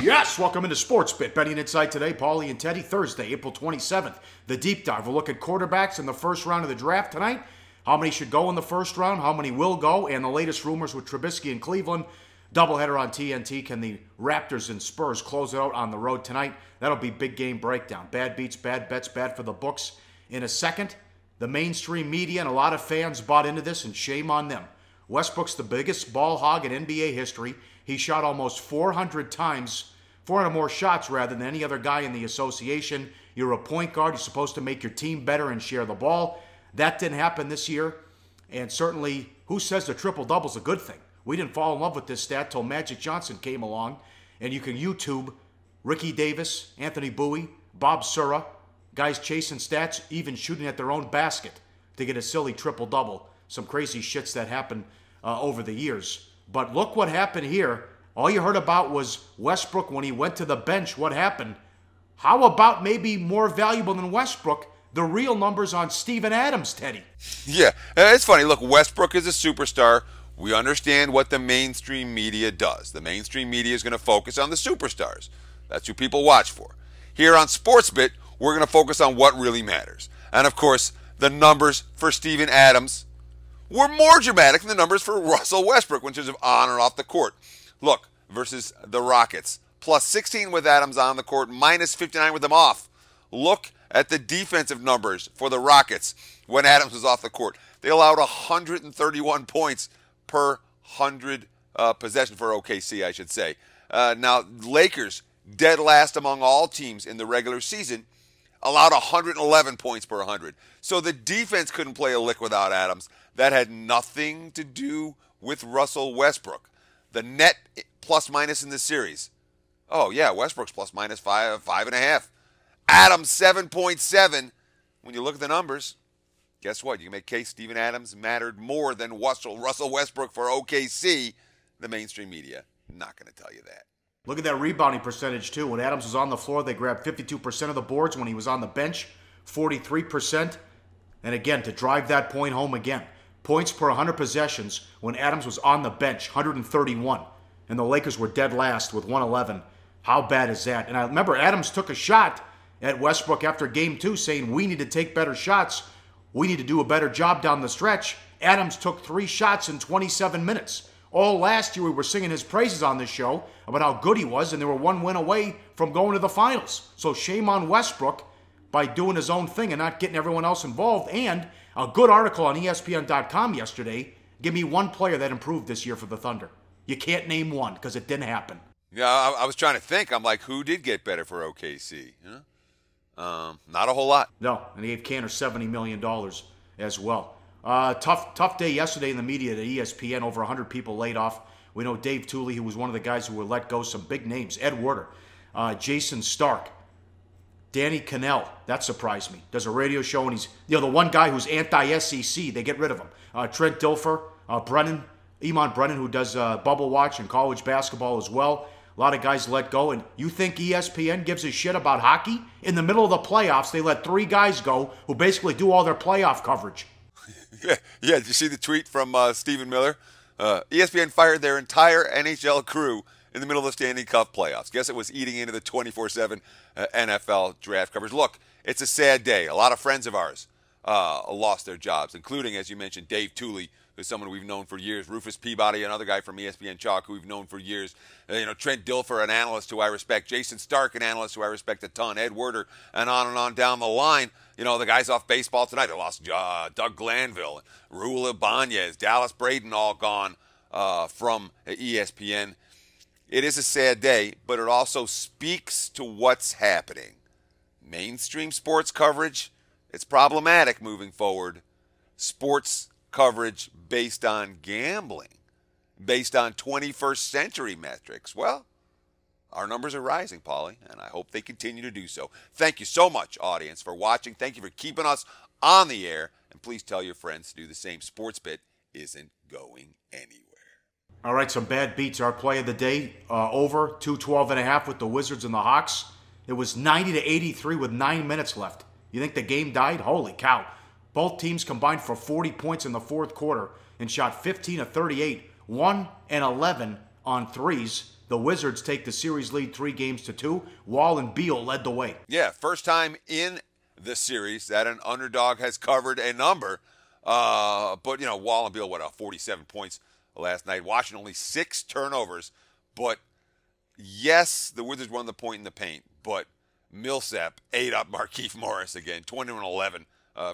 Yes, welcome into Sports Bit. Betting Insight today, Pauly and Teddy Thursday, April 27th. The deep dive. We'll look at quarterbacks in the first round of the draft tonight. How many should go in the first round, how many will go, and the latest rumors with Trubisky in Cleveland. Doubleheader on TNT. Can the Raptors and Spurs close it out on the road tonight? That'll be big game breakdown. Bad beats, bad bets, bad for the books. In a second, the mainstream media and a lot of fans bought into this, and shame on them. Westbrook's the biggest ball hog in NBA history. He shot almost 400 more shots rather than any other guy in the association. You're a point guard. You're supposed to make your team better and share the ball. That didn't happen this year. And certainly, who says the triple-double's a good thing? We didn't fall in love with this stat till Magic Johnson came along. And you can YouTube Ricky Davis, Anthony Bowie, Bob Sura, guys chasing stats, even shooting at their own basket to get a silly triple-double. Some crazy shits that happened over the years. But look what happened here. All you heard about was Westbrook when he went to the bench. What happened? How about maybe more valuable than Westbrook, the real numbers on Steven Adams, Teddy? Yeah, it's funny. Look, Westbrook is a superstar. We understand what the mainstream media does. The mainstream media is going to focus on the superstars. That's who people watch for. Here on Sportsbit, we're going to focus on what really matters. And of course, the numbers for Steven Adams were more dramatic than the numbers for Russell Westbrook in terms of on or off the court. Look, versus the Rockets, plus 16 with Adams on the court, minus 59 with them off. Look at the defensive numbers for the Rockets when Adams was off the court. They allowed 131 points per 100 possession for OKC, I should say. Now, Lakers, dead last among all teams in the regular season, allowed 111 points per 100. So the defense couldn't play a lick without Adams. That had nothing to do with Russell Westbrook. The net plus-minus in the series. Oh, yeah, Westbrook's plus-minus 5.5. Adams, 7.7. When you look at the numbers, guess what? You can make case Steven Adams mattered more than Russell Westbrook for OKC. The mainstream media, not going to tell you that. Look at that rebounding percentage, too. When Adams was on the floor, they grabbed 52% of the boards. When he was on the bench, 43%. And again, to drive that point home again. Points per 100 possessions when Adams was on the bench, 131. And the Lakers were dead last with 111. How bad is that? And I remember Adams took a shot at Westbrook after Game 2 saying, we need to take better shots. We need to do a better job down the stretch. Adams took 3 shots in 27 minutes. All last year we were singing his praises on this show about how good he was, and they were 1 win away from going to the finals. So shame on Westbrook by doing his own thing and not getting everyone else involved. And a good article on ESPN.com yesterday, give me one player that improved this year for the Thunder. You can't name one because it didn't happen. Yeah, I was trying to think. I'm like, who did get better for OKC? Not a whole lot. No, and he gave Cantor $70 million as well. Tough day yesterday in the media at ESPN. Over 100 people laid off. We know Dave Tooley, who was one of the guys who were let go. Some big names. Ed Werder, Jason Stark, Danny Cannell. That surprised me. Does a radio show, and he's the one guy who's anti-SEC. They get rid of him. Trent Dilfer, Iman Brennan, who does Bubble Watch and college basketball as well. A lot of guys let go. And you think ESPN gives a shit about hockey? In the middle of the playoffs, they let 3 guys go who basically do all their playoff coverage. Yeah. Did you see the tweet from Stephen Miller? ESPN fired their entire NHL crew in the middle of the Stanley Cup playoffs. Guess it was eating into the 24/7 NFL draft coverage. Look, it's a sad day. A lot of friends of ours lost their jobs, including, as you mentioned, Dave Tooley, who's someone we've known for years. Rufus Peabody, another guy from ESPN Chalk who we've known for years. Trent Dilfer, an analyst who I respect. Jason Stark, an analyst who I respect a ton. Ed Werder, and on down the line. The guys off baseball tonight. They lost Doug Glanville, Raul Ibanez, Dallas Braden, all gone from ESPN. It is a sad day, but it also speaks to what's happening. Mainstream sports coverage, it's problematic moving forward. Sports coverage based on gambling, based on 21st century metrics. Well, our numbers are rising, Pauly, and I hope they continue to do so. Thank you so much, audience, for watching. Thank you for keeping us on the air, and please tell your friends to do the same. Sportsbit isn't going anywhere. All right, some bad beats. Our play of the day, over 212.5 with the Wizards and the Hawks. It was 90-83 with 9 minutes left. You think the game died? Holy cow. Both teams combined for 40 points in the fourth quarter and shot 15 of 38, 1 and 11 on threes. The Wizards take the series lead 3-2. Wall and Beal led the way. Yeah, first time in the series that an underdog has covered a number. But, Wall and Beal, 47 points last night. Washington only 6 turnovers. But, yes, the Wizards won the point in the paint. But Millsap ate up Markieff Morris again, 21-11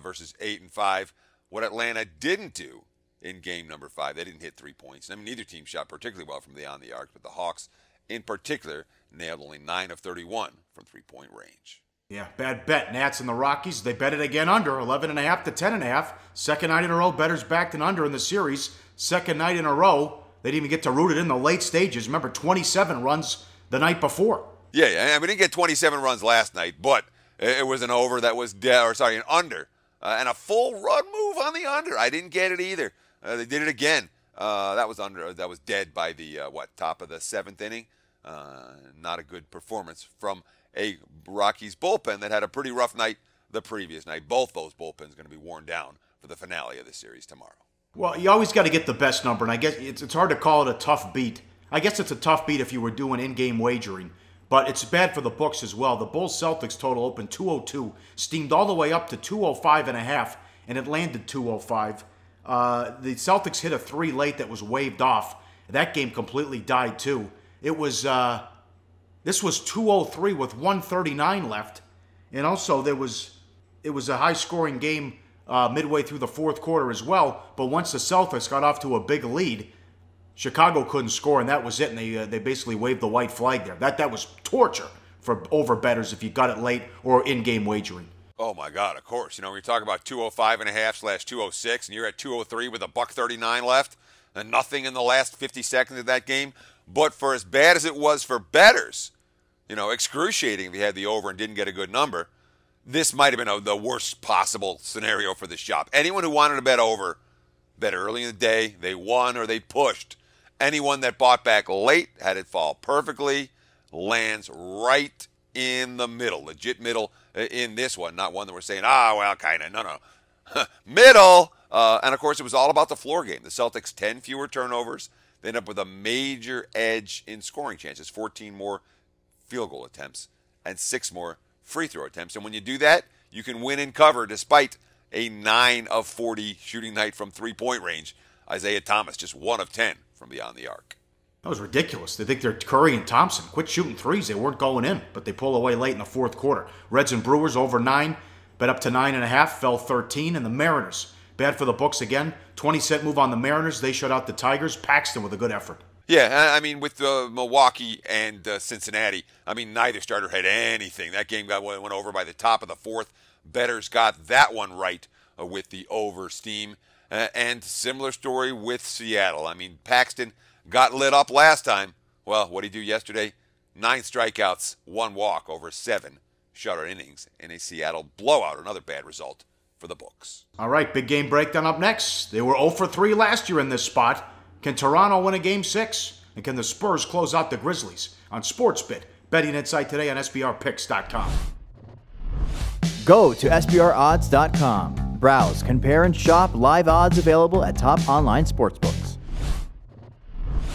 versus 8-5. What Atlanta didn't do in game number 5, they didn't hit 3 points. I mean, neither team shot particularly well from beyond the arc, but the Hawks in particular nailed only 9 of 31 from three-point range. Yeah, bad bet. Nats and the Rockies, they bet it again under, 11.5 to 10.5. Second night in a row, bettors backed an under in the series. Second night in a row, they didn't even get to root it in the late stages. Remember, 27 runs the night before. Yeah, we didn't get 27 runs last night, but it was an over that was an under. And a full run move on the under. I didn't get it either. They did it again. That was under. That was dead by the top of the 7th inning. Not a good performance from a Rockies bullpen that had a pretty rough night the previous night. Both those bullpens going to be worn down for the finale of the series tomorrow. Well, you always got to get the best number, and I guess it's hard to call it a tough beat. I guess it's a tough beat if you were doing in-game wagering, but it's bad for the books as well. The Bulls-Celtics total opened 202, steamed all the way up to 205.5, and it landed 205. The Celtics hit a 3 late that was waved off. That game completely died too. It was this was 203 with 139 left, and also it was a high-scoring game midway through the fourth quarter as well. But once the Celtics got off to a big lead, Chicago couldn't score, and that was it. And they basically waved the white flag there. That was torture for over-bettors if you got it late or in-game wagering. Oh, my God, of course. When you talk about 205.5/206, and you're at 203 with a $1.39 left, and nothing in the last 50 seconds of that game. But for as bad as it was for bettors, excruciating if you had the over and didn't get a good number, this might have been the worst possible scenario for the shop. Anyone who wanted to bet over, bet early in the day, they won or they pushed. Anyone that bought back late had it fall perfectly, lands right in the middle, legit middle in this one, not one that we're saying, kind of, no. Middle! And, of course, it was all about the floor game. The Celtics, 10 fewer turnovers. They end up with a major edge in scoring chances, 14 more field goal attempts and 6 more free throw attempts. And when you do that, you can win and cover despite a 9 of 40 shooting night from three-point range. Isaiah Thomas, just 1 of 10 from beyond the arc. That was ridiculous. They think they're Curry and Thompson. Quit shooting threes. They weren't going in, but they pull away late in the fourth quarter. Reds and Brewers over 9, bet up to 9.5, fell 13. And the Mariners, bad for the books again. 20-cent move on the Mariners. They shut out the Tigers. Paxton with a good effort. Yeah, with Milwaukee and Cincinnati, neither starter had anything. That game went over by the top of the fourth. Bettors got that one right with the over steam. And similar story with Seattle. Paxton got lit up last time. Well, what did he do yesterday? 9 strikeouts, 1 walk over 7 shutout innings in a Seattle blowout. Another bad result for the books. All right, big game breakdown up next. They were 0 for 3 last year in this spot. Can Toronto win a Game 6? And can the Spurs close out the Grizzlies? On SportsBit, betting insight today on SBRpicks.com. Go to SBRodds.com. Browse, compare, and shop live odds available at top online sportsbooks.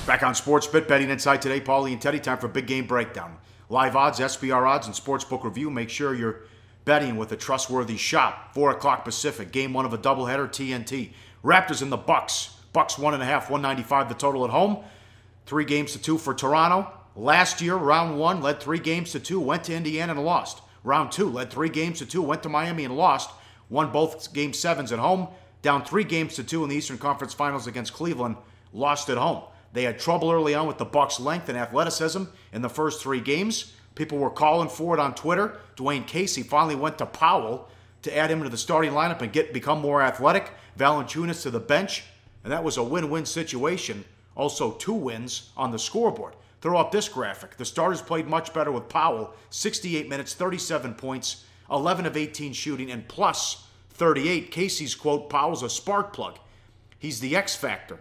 Back on SportsBit, betting insight today, Pauly and Teddy. Time for big game breakdown. Live odds, SBR odds, and sportsbook review. Make sure you're betting with a trustworthy shop. 4 o'clock Pacific, game 1 of a doubleheader, TNT. Raptors and the Bucks. Bucks 1.5, 195 the total at home. 3-2 for Toronto. Last year, round 1 led 3-2, went to Indiana and lost. Round 2 led 3-2, went to Miami and lost. Won both Game 7s at home. Down 3-2 in the Eastern Conference Finals against Cleveland. Lost at home. They had trouble early on with the Bucks' length and athleticism in the first 3 games. People were calling for it on Twitter. Dwayne Casey finally went to Powell to add him to the starting lineup and become more athletic. Valanciunas to the bench. And that was a win-win situation. Also 2 wins on the scoreboard. Throw up this graphic. The starters played much better with Powell. 68 minutes, 37 points, 11 of 18 shooting, and plus 38. Casey's quote, Powell's a spark plug. He's the X factor.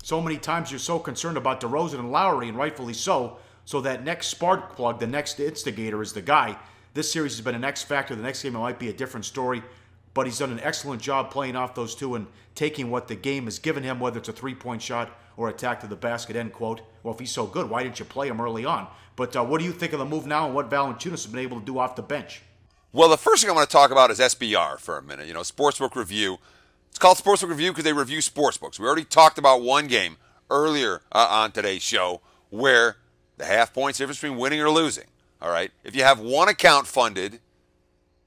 So many times you're so concerned about DeRozan and Lowry, and rightfully so. So that next spark plug, the next instigator is the guy. This series has been an X factor. The next game it might be a different story. But he's done an excellent job playing off those 2 and taking what the game has given him, whether it's a 3-point shot or attack to the basket, end quote. Well, if he's so good, why didn't you play him early on? But what do you think of the move now and what Valanciunas has been able to do off the bench? Well, the first thing I want to talk about is SBR for a minute. Sportsbook Review. It's called Sportsbook Review because they review sportsbooks. We already talked about one game earlier on today's show where the half points difference between winning or losing. All right. If you have one account funded,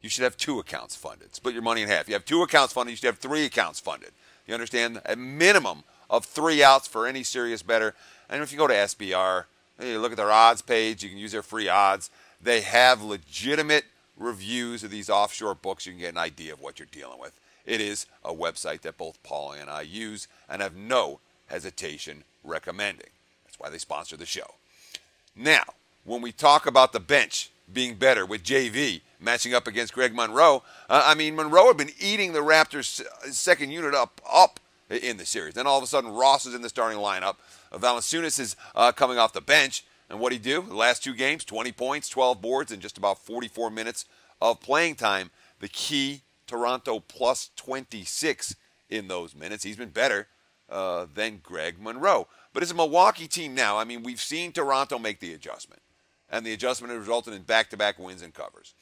you should have two accounts funded. Split your money in half. You have two accounts funded, you should have three accounts funded. You understand? A minimum of 3 outs for any serious bettor. And if you go to SBR, you look at their odds page, you can use their free odds. They have legitimate reviews of these offshore books. You can get an idea of what you're dealing with. It is a website that both Pauly and I use and have no hesitation recommending. That's why they sponsor the show. Now, when we talk about the bench being better with JV matching up against Greg Monroe, Monroe had been eating the Raptors' second unit up in the series. Then all of a sudden, Ross is in the starting lineup. Valanciunas is coming off the bench. And what'd he do? The last 2 games, 20 points, 12 boards, and just about 44 minutes of playing time. The key, Toronto plus 26 in those minutes. He's been better than Greg Monroe. But it's a Milwaukee team now. We've seen Toronto make the adjustment. And the adjustment has resulted in back-to-back wins and covers.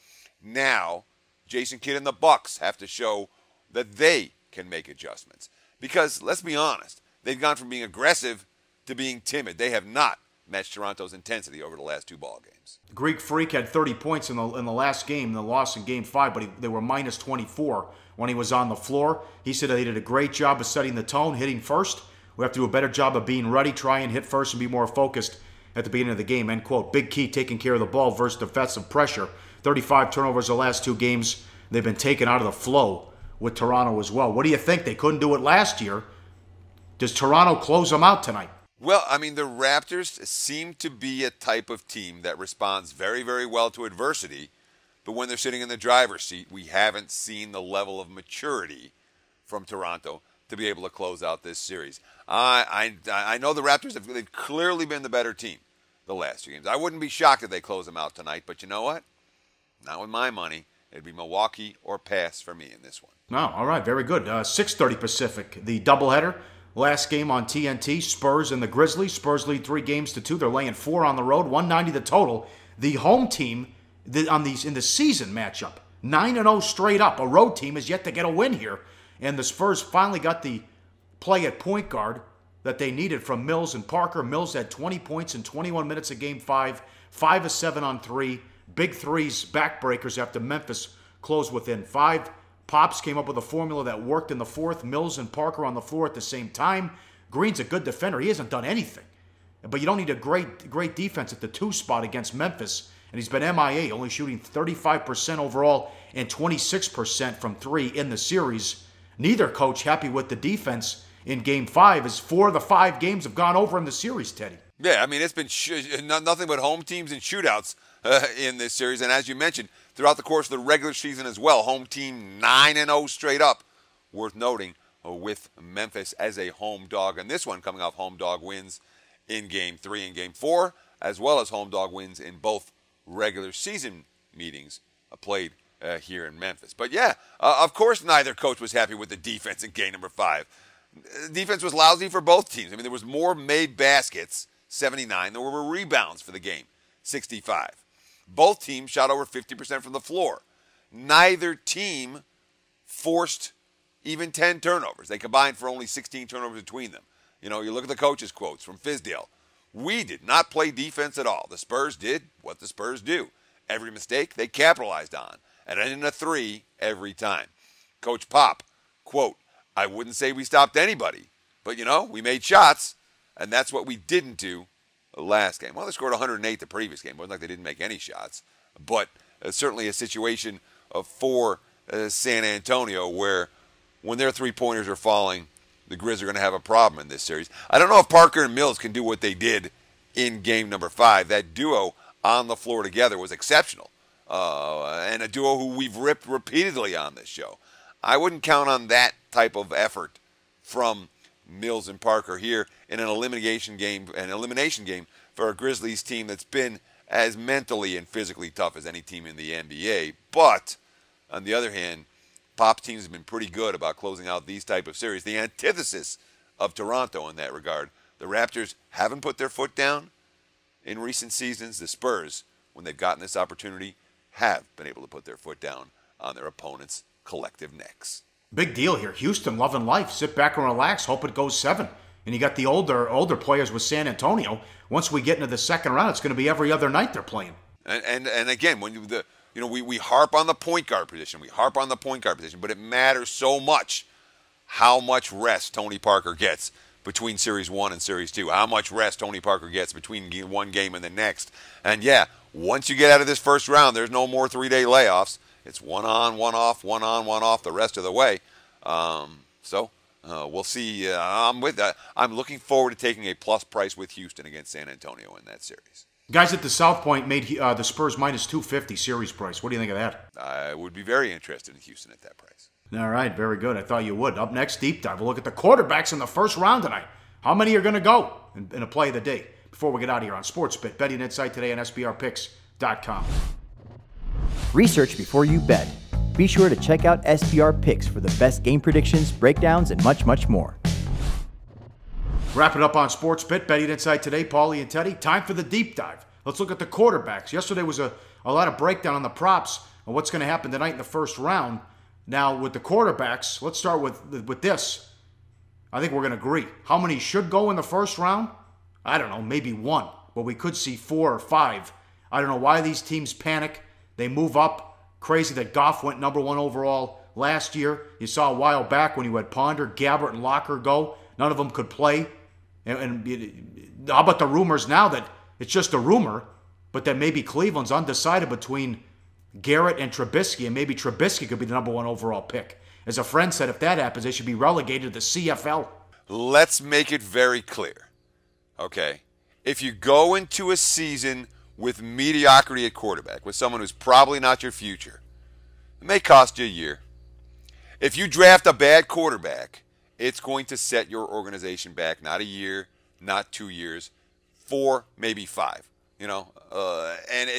Now, Jason Kidd and the Bucks have to show that they can make adjustments. Because, let's be honest, they've gone from being aggressive to being timid. They have not matched Toronto's intensity over the last 2 ball games. Greek Freak had 30 points in the last game, the loss in Game 5, but they were minus 24 when he was on the floor. He said they did a great job of setting the tone, hitting first. We have to do a better job of being ready, try and hit first and be more focused at the beginning of the game, end quote. Big key, taking care of the ball versus defensive pressure. 35 turnovers the last 2 games. They've been taken out of the flow with Toronto as well. What do you think? They couldn't do it last year. Does Toronto close them out tonight? Well, the Raptors seem to be a type of team that responds very, very well to adversity, but when they're sitting in the driver's seat, we haven't seen the level of maturity from Toronto to be able to close out this series. I know the Raptors they've clearly been the better team the last 2 games. I wouldn't be shocked if they close them out tonight, but you know what? Not with my money. It'd be Milwaukee or pass for me in this one. Oh, all right, very good. 6:30 Pacific, the doubleheader. Last game on TNT, Spurs and the Grizzlies. Spurs lead 3-2. They're laying 4 on the road, 190 the total. The home team in the season matchup, 9-0 straight up. A road team is yet to get a win here. And the Spurs finally got the play at point guard that they needed from Mills and Parker. Mills had 20 points in 21 minutes of Game 5, 5 of 7 on 3. Big threes, backbreakers after Memphis closed within 5. Pops came up with a formula that worked in the 4th. Mills and Parker on the floor at the same time. Green's a good defender. He hasn't done anything. But you don't need a great defense at the 2 spot against Memphis. And he's been MIA, only shooting 35% overall and 26% from 3 in the series. Neither coach happy with the defense in Game 5 as 4 of the 5 games have gone over in the series, Teddy. Yeah, it's been nothing but home teams and shootouts in this series. And as you mentioned, throughout the course of the regular season as well, home team 9-0 straight up. Worth noting with Memphis as a home dog. And this one coming off home dog wins in Game 3 and Game 4, as well as home dog wins in both regular season meetings played here in Memphis. But yeah, of course neither coach was happy with the defense in game number 5. Defense was lousy for both teams. There was more made baskets, 79. There were rebounds for the game, 65. Both teams shot over 50% from the floor. Neither team forced even 10 turnovers. They combined for only 16 turnovers between them. You look at the coach's quotes from Fizdale. We did not play defense at all. The Spurs did what the Spurs do. Every mistake they capitalized on. And ended in a 3 every time. Coach Pop, quote, I wouldn't say we stopped anybody, but we made shots, and that's what we didn't do last game. Well, they scored 108 the previous game. It wasn't like they didn't make any shots, but certainly a situation for San Antonio where when their 3-pointers are falling, the Grizz are going to have a problem in this series. I don't know if Parker and Mills can do what they did in game number 5. That duo on the floor together was exceptional, and a duo who we've ripped repeatedly on this show. I wouldn't count on that type of effort from Mills and Parker here in an elimination game for a Grizzlies team that's been as mentally and physically tough as any team in the NBA. But on the other hand, Pop's teams have been pretty good about closing out these type of series. The antithesis of Toronto in that regard The Raptors haven't put their foot down in recent seasons. The Spurs, when they've gotten this opportunity, have been able to put their foot down on their opponent's collective necks. Big deal here. Houston loving life. Sit back and relax. Hope it goes 7. And you got the older players with San Antonio. Once we get into the second round, it's going to be every other night they're playing. And again, when we harp on the point guard position. We harp on the point guard position, but it matters so much how much rest Tony Parker gets between Series 1 and Series 2. How much rest Tony Parker gets between one game and the next. And yeah, once you get out of this first round, there's no more 3-day layoffs. It's one on, one off, one on, one off the rest of the way. We'll see. I'm looking forward to taking a plus price with Houston against San Antonio in that series. Guys at the South Point made the Spurs minus 250 series price. What do you think of that? I would be very interested in Houston at that price. All right, very good. I thought you would. Up next, deep dive. We'll look at the quarterbacks in the first round tonight. How many are going to go in a play of the day? Before we get out of here on SportsBit, betting insight today on SBRpicks.com. Research before you bet. Be sure to check out SBR Picks for the best game predictions, breakdowns, and much, much more. Wrap it up on SportsBit, betting insight today, Pauly and Teddy. Time for the deep dive. Let's look at the quarterbacks. Yesterday was a lot of breakdown on the props on what's going to happen tonight in the first round. Now, with the quarterbacks, let's start with this. I think we're going to agree. How many should go in the first round? I don't know, maybe 1. But we could see 4 or 5. I don't know why these teams panic. They move up. Crazy that Goff went number 1 overall last year. You saw a while back when you had Ponder, Gabbert, and Locker go. None of them could play. And how about the rumors now that it's just a rumor, but that maybe Cleveland's undecided between Garrett and Trubisky, and maybe Trubisky could be the number 1 overall pick. As a friend said, if that happens, they should be relegated to the CFL. Let's make it very clear, okay? If you go into a season with mediocrity at quarterback, with someone who's probably not your future, it may cost you a year. If you draft a bad quarterback, it's going to set your organization back not a year, not 2 years, 4, maybe 5. And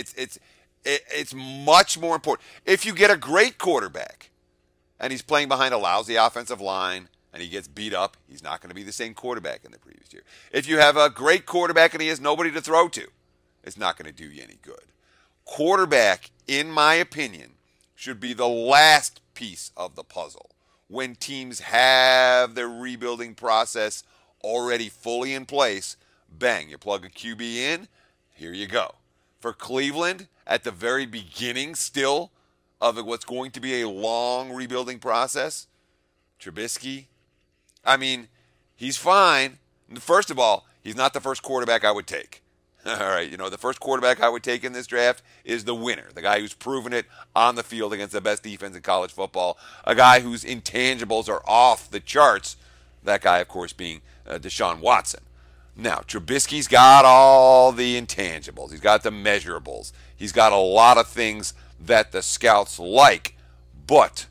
it's much more important. If you get a great quarterback and he's playing behind a lousy offensive line and he gets beat up, he's not going to be the same quarterback in the previous year. If you have a great quarterback and he has nobody to throw to, it's not going to do you any good. Quarterback, in my opinion, should be the last piece of the puzzle when teams have their rebuilding process already fully in place. Bang, you plug a QB in, here you go. For Cleveland, at the very beginning still of what's going to be a long rebuilding process, Trubisky, he's fine. First of all, he's not the first quarterback I would take. All right, the first quarterback I would take in this draft is the winner, the guy who's proven it on the field against the best defense in college football, a guy whose intangibles are off the charts, that guy, of course, being Deshaun Watson. Now, Trubisky's got all the intangibles. He's got the measurables. He's got a lot of things that the scouts like, but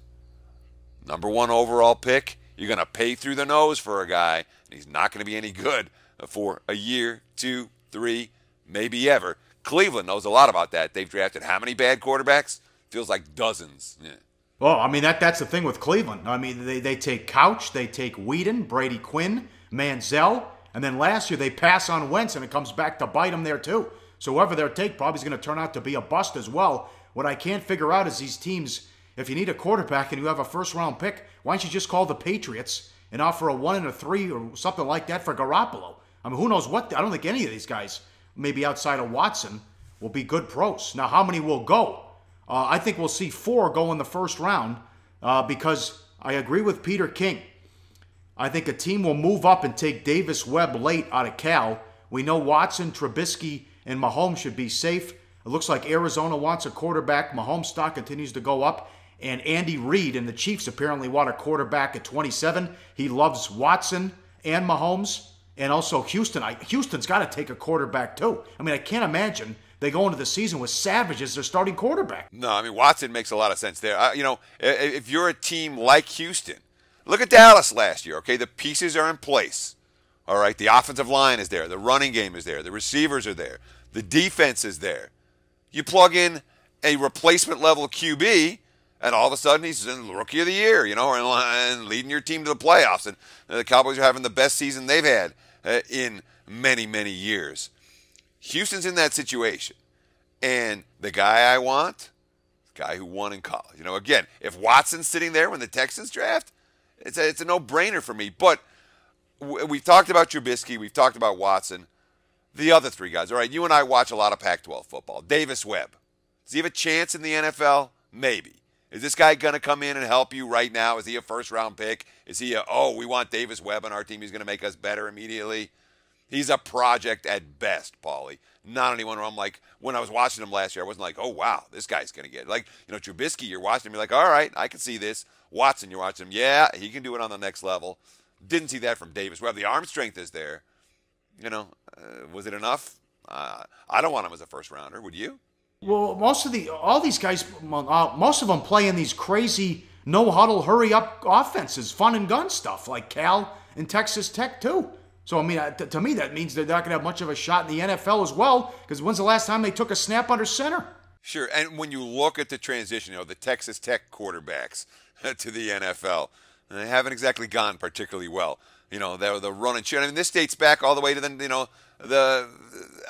number 1 overall pick, you're going to pay through the nose for a guy, and he's not going to be any good for a year, 2, 3, maybe ever. Cleveland knows a lot about that. They've drafted how many bad quarterbacks? Feels like dozens. Yeah. Well, that's the thing with Cleveland. They take Couch, they take Whedon, Brady Quinn, Manziel, and then last year they pass on Wentz, and it comes back to bite them there too. So whoever they take probably is going to turn out to be a bust as well. What I can't figure out is these teams, if you need a quarterback and you have a first-round pick, why don't you just call the Patriots and offer a 1 and a 3 or something like that for Garoppolo? Who knows what? I don't think any of these guys, maybe outside of Watson, will be good pros. Now, how many will go? I think we'll see 4 go in the first round because I agree with Peter King. I think a team will move up and take Davis Webb late out of Cal. We know Watson, Trubisky, and Mahomes should be safe. It looks like Arizona wants a quarterback. Mahomes' stock continues to go up. And Andy Reid and the Chiefs apparently want a quarterback at 27. He loves Watson and Mahomes. And also Houston. Houston's got to take a quarterback too. I can't imagine they go into the season with Savage as their starting quarterback. No, Watson makes a lot of sense there. If you're a team like Houston, look at Dallas last year, okay? The pieces are in place, all right? The offensive line is there. The running game is there. The receivers are there. The defense is there. You plug in a replacement-level QB, and all of a sudden he's in Rookie of the Year, and leading your team to the playoffs. And the Cowboys are having the best season they've had in many, many years. Houston's in that situation. And the guy I want, the guy who won in college. Again, if Watson's sitting there when the Texans draft, it's a no-brainer for me. But we've talked about Trubisky. We've talked about Watson. The other three guys. All right, you and I watch a lot of Pac-12 football. Davis Webb. Does he have a chance in the NFL? Maybe. Is this guy going to come in and help you right now? Is he a first-round pick? Is he we want Davis Webb on our team. He's going to make us better immediately? He's a project at best, Pauly. Not anyone where I'm like, when I was watching him last year, I wasn't like, oh, wow, this guy's going to get it. Like, Trubisky, you're watching him, you're like, all right, I can see this. Watson, you're watching him, yeah, he can do it on the next level. Didn't see that from Davis Webb. The arm strength is there. Was it enough? I don't want him as a first-rounder. Would you? Well, most of them play in these crazy no-huddle, hurry-up offenses, fun and gun stuff, like Cal and Texas Tech, too. So, I mean, to me, that means they're not going to have much of a shot in the NFL as well, because when's the last time they took a snap under center? Sure, and when you look at the transition, the Texas Tech quarterbacks to the NFL, they haven't exactly gone particularly well. The run and shoot. I mean, this dates back all the way to the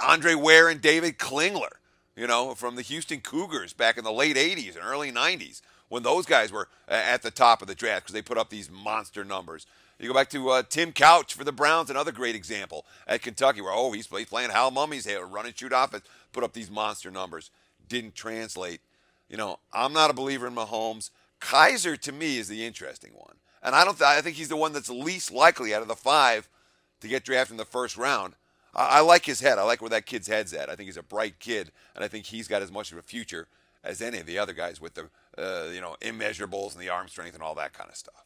Andre Ware and David Klingler, from the Houston Cougars back in the late 80s and early 90s, when those guys were at the top of the draft because they put up these monster numbers. You go back to Tim Couch for the Browns, another great example at Kentucky, where, he's playing Hal Mummy's run and shoot offense, put up these monster numbers. Didn't translate. I'm not a believer in Mahomes. Kaiser, to me, is the interesting one. And I think he's the one that's least likely out of the five to get drafted in the first round. I like his head. I like where that kid's head's at. I think he's a bright kid, and I think he's got as much of a future as any of the other guys with the immeasurables and the arm strength and all that kind of stuff.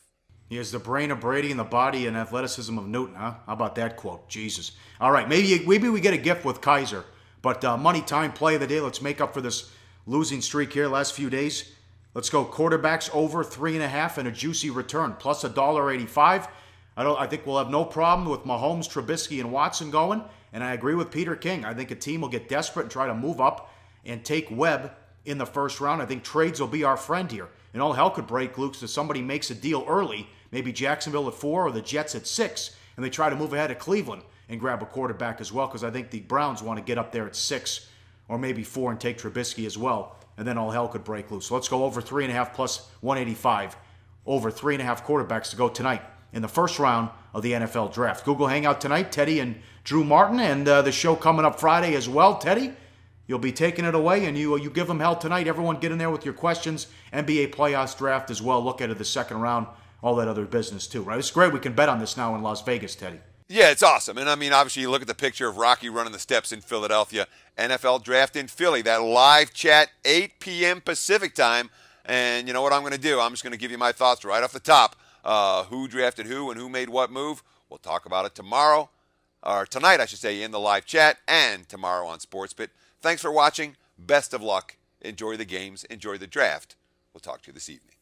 He has the brain of Brady and the body and athleticism of Newton, huh? How about that quote? Jesus. All right, maybe we get a gift with Kaiser. But money time play of the day. Let's make up for this losing streak here last few days. Let's go quarterbacks over 3.5 and a juicy return, plus $1.85. I think we'll have no problem with Mahomes, Trubisky, and Watson going. And I agree with Peter King. I think a team will get desperate and try to move up and take Webb in the first round. I think trades will be our friend here. And all hell could break loose if somebody makes a deal early, maybe Jacksonville at 4 or the Jets at 6, and they try to move ahead of Cleveland and grab a quarterback as well, because I think the Browns want to get up there at 6 or maybe 4 and take Trubisky as well, and then all hell could break loose. So let's go over 3.5 plus 185, over 3.5 quarterbacks to go tonight in the first round of the NFL Draft. Google Hangout tonight, Teddy and Drew Martin, and the show coming up Friday as well. Teddy, you'll be taking it away, and you give them hell tonight. Everyone get in there with your questions. NBA playoffs draft as well. Look at it the second round, all that other business too, right? It's great we can bet on this now in Las Vegas, Teddy. Yeah, it's awesome. And I mean, obviously, you look at the picture of Rocky running the steps in Philadelphia, NFL Draft in Philly, that live chat, 8 p.m. Pacific time. And you know what I'm going to do? I'm just going to give you my thoughts right off the top. Who drafted who and who made what move. We'll talk about it tomorrow, or tonight, I should say, in the live chat, and tomorrow on SportsBit. Thanks for watching. Best of luck. Enjoy the games. Enjoy the draft. We'll talk to you this evening.